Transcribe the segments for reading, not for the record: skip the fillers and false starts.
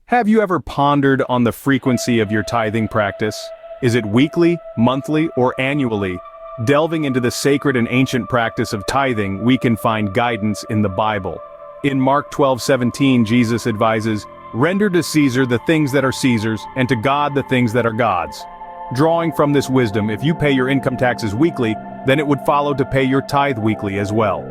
Have you ever pondered on the frequency of your tithing practice? Is it weekly, monthly, or annually? Delving into the sacred and ancient practice of tithing, we can find guidance in the Bible. In Mark 12:17, Jesus advises, "Render to Caesar the things that are Caesar's, and to God the things that are God's." Drawing from this wisdom, if you pay your income taxes weekly, then it would follow to pay your tithe weekly as well.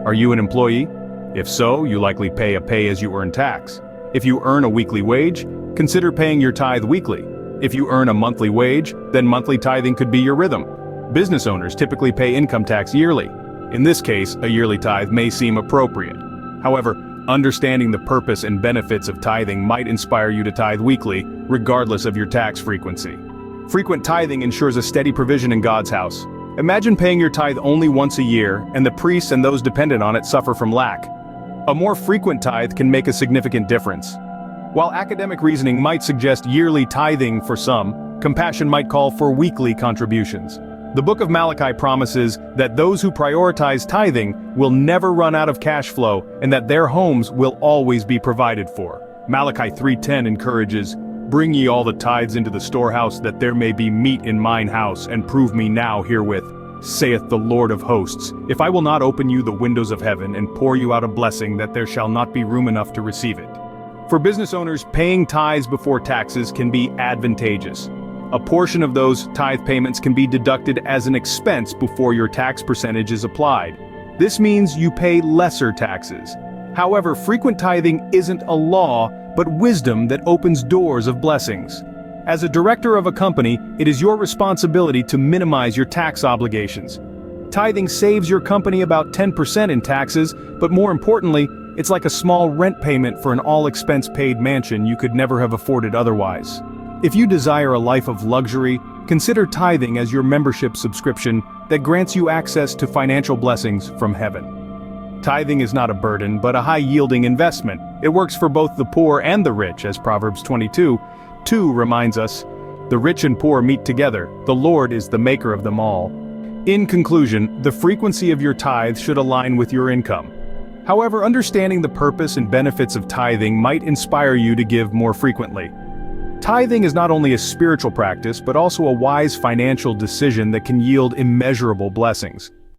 Are you an employee? If so, you likely pay a pay-as-you-earn tax. If you earn a weekly wage, consider paying your tithe weekly. If you earn a monthly wage, then monthly tithing could be your rhythm. Business owners typically pay income tax yearly. In this case, a yearly tithe may seem appropriate. However, understanding the purpose and benefits of tithing might inspire you to tithe weekly, regardless of your tax frequency. Frequent tithing ensures a steady provision in God's house. Imagine paying your tithe only once a year, and the priests and those dependent on it suffer from lack. A more frequent tithe can make a significant difference. While academic reasoning might suggest yearly tithing for some, compassion might call for weekly contributions. The book of Malachi promises that those who prioritize tithing will never run out of cash flow and that their homes will always be provided for. Malachi 3:10 encourages, "Bring ye all the tithes into the storehouse, that there may be meat in mine house, and prove me now herewith, saith the Lord of hosts, if I will not open you the windows of heaven and pour you out a blessing, that there shall not be room enough to receive it." For business owners, paying tithes before taxes can be advantageous. A portion of those tithe payments can be deducted as an expense before your tax percentage is applied. This means you pay lesser taxes. However, frequent tithing isn't a law, but wisdom that opens doors of blessings. As a director of a company, it is your responsibility to minimize your tax obligations. Tithing saves your company about 10% in taxes, but more importantly, it's like a small rent payment for an all-expense-paid mansion you could never have afforded otherwise. If you desire a life of luxury, consider tithing as your membership subscription that grants you access to financial blessings from heaven. Tithing is not a burden, but a high-yielding investment. It works for both the poor and the rich, as Proverbs 22:2 reminds us, "The rich and poor meet together, the Lord is the maker of them all." In conclusion, the frequency of your tithe should align with your income. However, understanding the purpose and benefits of tithing might inspire you to give more frequently. Tithing is not only a spiritual practice, but also a wise financial decision that can yield immeasurable blessings.